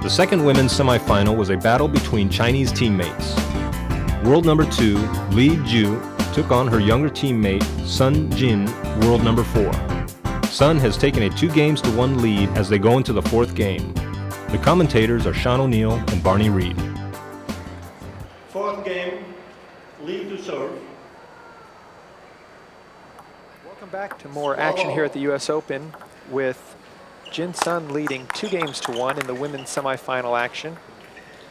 The second women's semifinal was a battle between Chinese teammates. World number 2, Li Ju, took on her younger teammate, Sun Jin, world number 4. Sun has taken a 2-games-to-1 lead as they go into the 4th game. The commentators are Sean O'Neill and Barney Reed. 4th game, Li to serve. Welcome back to more action here at the US Open with Jin Sun leading 2-games-to-1 in the women's semifinal action.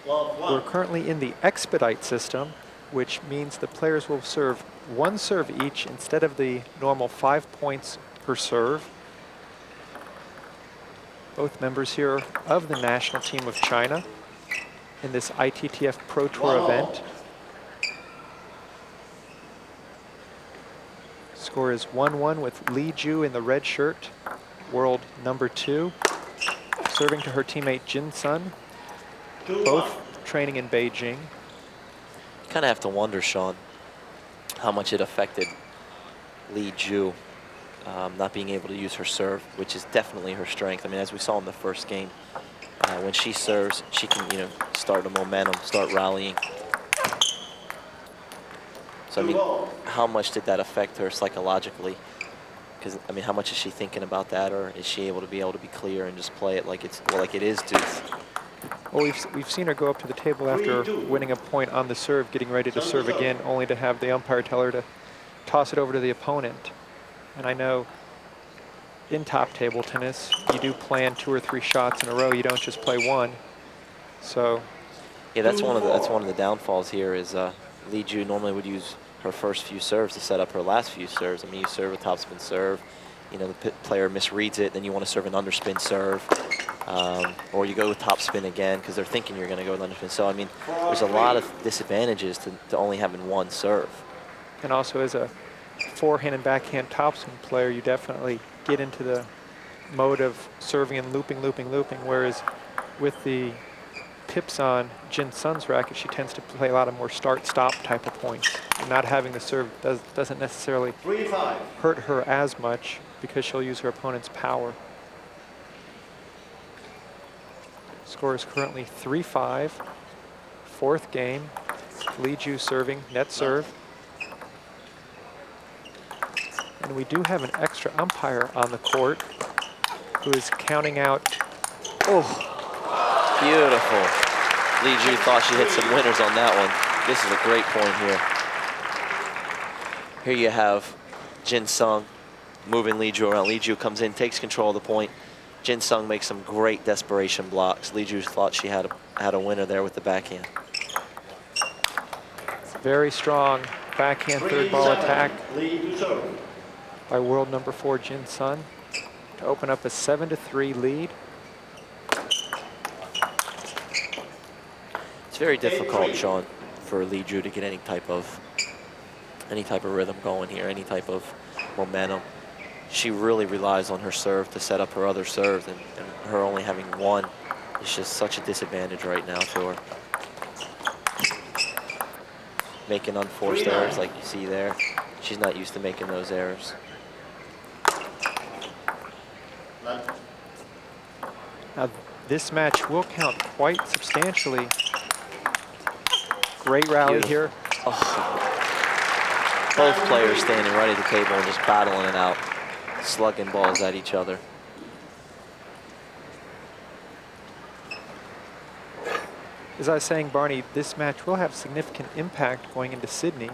We're currently in the Expedite system, which means the players will serve 1 serve each instead of the normal 5 points per serve. Both members here of the national team of China in this ITTF Pro Tour event. Score is 1-1 with Li Ju in the red shirt, world number 2, serving to her teammate Jin Sun, both training in Beijing. You kind of have to wonder, Sean, how much it affected Li Ju not being able to use her serve, which is definitely her strength. I mean, as we saw in the first game, when she serves, she can, start a momentum, start rallying. So, I mean, how much did that affect her psychologically? Because, I mean, how much is she thinking about that, or is she able to be clear and just play it like it is deuce? Well, we've seen her go up to the table after winning a point on the serve, getting ready to serve again, only to have the umpire tell her to toss it over to the opponent. And I know in top table tennis, you do plan 2 or 3 shots in a row. You don't just play 1. So yeah, that's one of the downfalls here is Li Ju normally would use her first few serves to set up her last few serves. I mean, you serve a topspin serve, the player misreads it, then you want to serve an underspin serve, or you go with topspin again because they're thinking you're going to go with underspin. So, I mean, there's a lot of disadvantages to only having 1 serve. And also as a forehand and backhand topspin player, you definitely get into the mode of serving and looping, whereas with the pips on Jin Sun's racket, she tends to play a lot of more start-stop type of points. And not having the serve doesn't necessarily hurt her as much because she'll use her opponent's power. Score is currently 3-5. 4th game, Li Ju serving, net serve. And we do have an extra umpire on the court who is counting out. Oh. Beautiful. Li Ju thought she hit some winners on that one. This is a great point here. Here you have Jin Sung moving Li Ju around. Li Ju comes in, takes control of the point. Jin Sung makes some great desperation blocks. Li Ju thought she had a winner there with the backhand. Very strong backhand third ball attack by world number 4 Jin Sun to open up a 7-3 lead. It's very difficult, Sean, for Li Ju to get any type of rhythm going here, any type of momentum. She really relies on her serve to set up her other serves, and her only having 1 is just such a disadvantage right now to her. Making unforced errors like you see there. She's not used to making those errors. Now, this match will count quite substantially. Great rally here. Oh. Both players standing right at the table and just battling it out, slugging balls at each other. As I was saying, Barney, this match will have significant impact going into Sydney,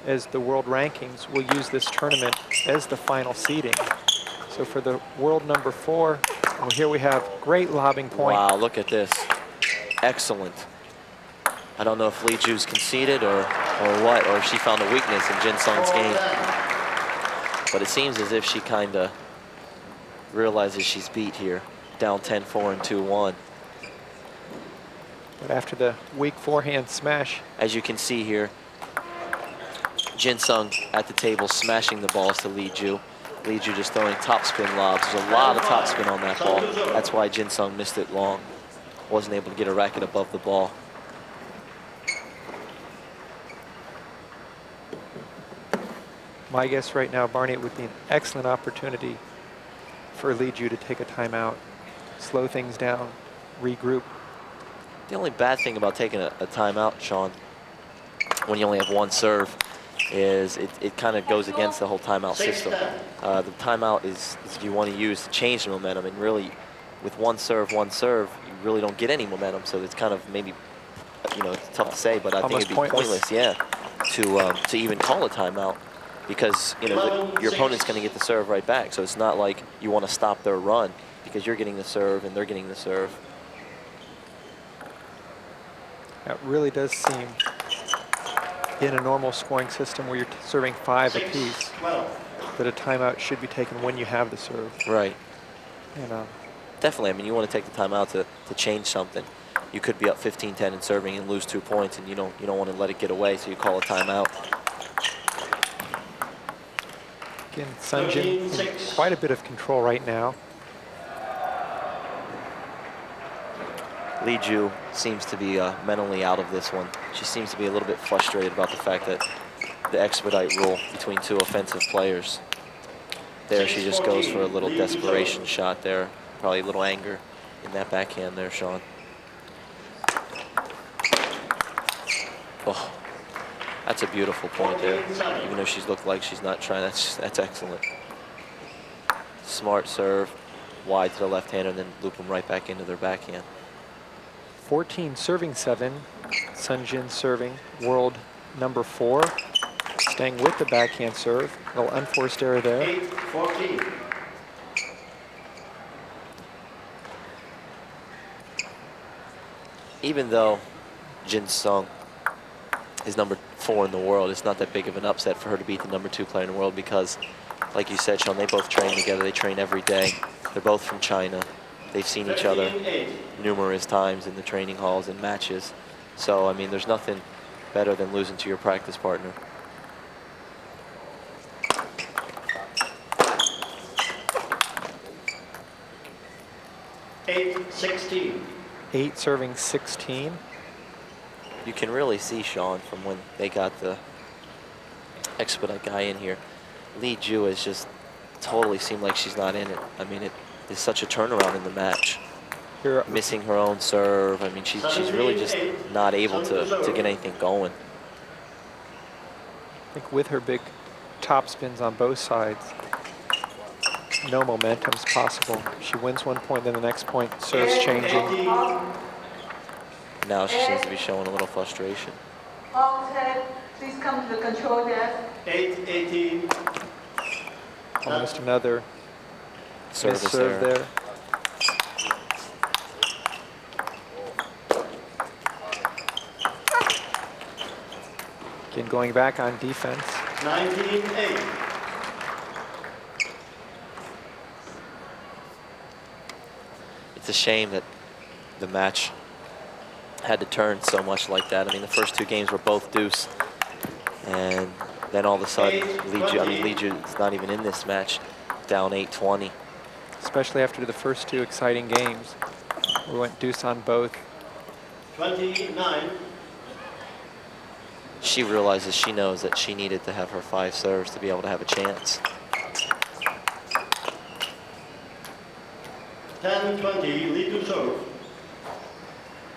as the world rankings will use this tournament as the final seeding. So for the world number 4, well, here we have great lobbing point. Wow, look at this. Excellent. I don't know if Li Ju's conceded or what, or if she found a weakness in Jin Sung's game. But it seems as if she kind of realizes she's beat here, down 10-4 and 2-1. But after the weak forehand smash. As you can see here, Jin Sung at the table smashing the balls to Li Ju. Li Ju just throwing topspin lobs. There's a lot of topspin on that ball. That's why Jin Sung missed it long. Wasn't able to get a racket above the ball. My guess right now, Barney, it would be an excellent opportunity for Li Ju to take a timeout, slow things down, regroup, The only bad thing about taking a timeout, Sean, when you only have one serve, is it kind of goes against the whole timeout system. The timeout is you want to use to change the momentum, and really, with one serve, you really don't get any momentum. So it's kind of maybe, you know, it's tough to say, but I think it'd be pointless, yeah, to even call a timeout, because you know your opponent's going to get the serve right back. So it's not like you want to stop their run because you're getting the serve and they're getting the serve. That really does seem, in a normal scoring system where you're serving 5 apiece, that a timeout should be taken when you have the serve. Right. You know. Definitely. I mean, you want to take the timeout to change something. You could be up 15-10 in serving and lose 2 points, and you don't want to let it get away, so you call a timeout. Again, Sun Jin in quite a bit of control right now. Li Ju seems to be mentally out of this one. She seems to be a little bit frustrated about the fact that the expedite rule between 2 offensive players. There she just goes for a little desperation shot there. Probably a little anger in that backhand there, Sean. Oh, that's a beautiful point there. Even though she's looked like she's not trying, that's excellent. Smart serve, wide to the left-hander, and then loop them right back into their backhand. 14 serving 7. Sun Jin serving world number 4. Staying with the backhand serve. A little unforced error there. 8-14. Even though Jin Sung is number 4 in the world, it's not that big of an upset for her to beat the number 2 player in the world, because, like you said, Sean, they both train together. They train every day. They're both from China. They've seen each other numerous times in the training halls and matches. So, I mean, there's nothing better than losing to your practice partner. Eight 16. 8 serving 16. You can really see, Sean, from when they got the expedite guy in here, Li Ju has just totally seemed like she's not in it. I mean, it is such a turnaround in the match. Here, missing her own serve. I mean, she's really just not able to get anything going. I think with her big top spins on both sides, no momentum's possible. She wins one point, then the next point, serves changing. Now she seems to be showing a little frustration. Please come to the control desk. 8-18. Almost another Service serve there. Again, going back on defense. 19-8. It's a shame that the match had to turn so much like that. I mean, the first 2 games were both deuce, and then all of a sudden, Li Ju is not even in this match, down 8-20. Especially after the first 2 exciting games. We went deuce on both. 29. She realizes, she knows that she needed to have her 5 serves to be able to have a chance. 10-20, Li Ju serve.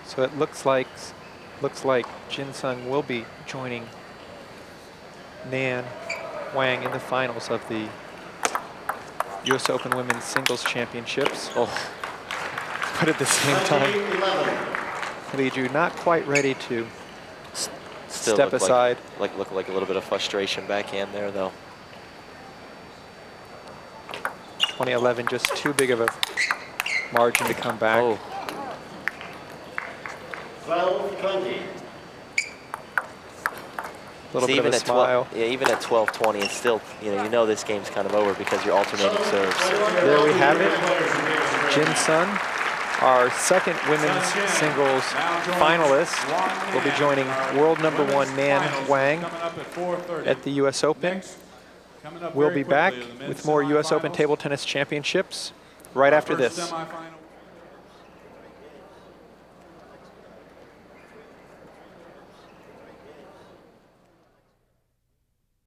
So it looks like Jin Sung will be joining Nan Wang in the finals of the US Open Women's Singles Championships. Oh. But at the same time, 20-11. Li Ju not quite ready to Still step aside. Look like a little bit of frustration backhand there, though. 2011, just too big of a margin to come back. Oh. 12-20. A little See, bit of a smile. Yeah, even at 12-20, it's still, you know this game's kind of over because you're alternating serves. There we have it. Jin Sung, our second women's singles finalist, will be joining world number 1 Nan Wang at the US Open. We'll be back with more US Open Table Tennis Championships right after this. Semifinal.